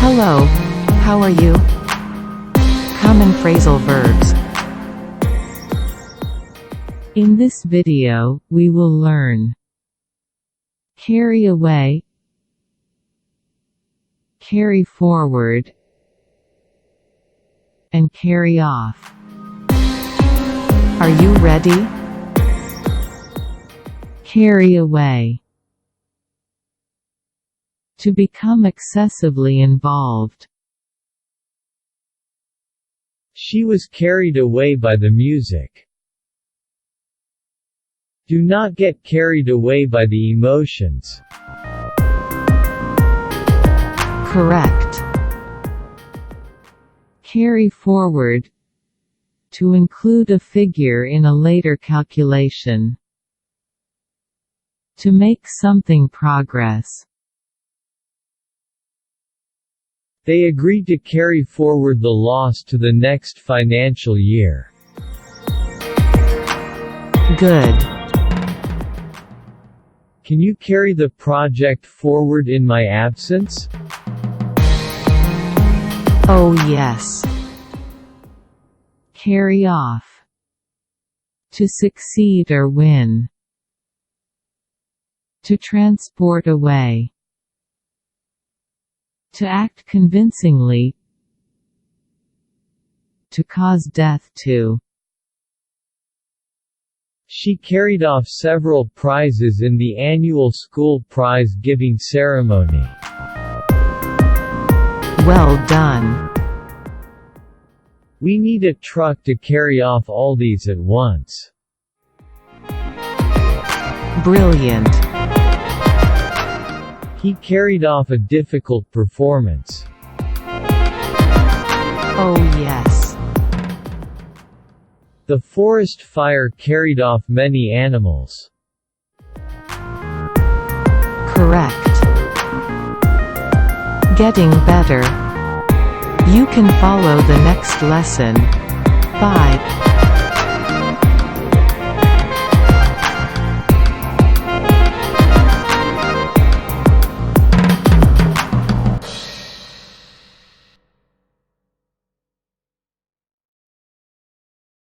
Hello, how are you? Common phrasal verbs. In this video, we will learn carry away, carry forward, and carry off. Are you ready? Carry away. To become excessively involved. She was carried away by the music. Do not get carried away by the emotions. Correct. Carry forward. To include a figure in a later calculation. To make something progress. They agreed to carry forward the loss to the next financial year. Good. Can you carry the project forward in my absence? Oh yes. Carry off. To succeed or win. To transport away. To act convincingly. To cause death to. She carried off several prizes in the annual school prize-giving ceremony. Well done. We need a truck to carry off all these at once. Brilliant. He carried off a difficult performance. Oh yes. The forest fire carried off many animals. Correct. Getting better. You can follow the next lesson. Bye.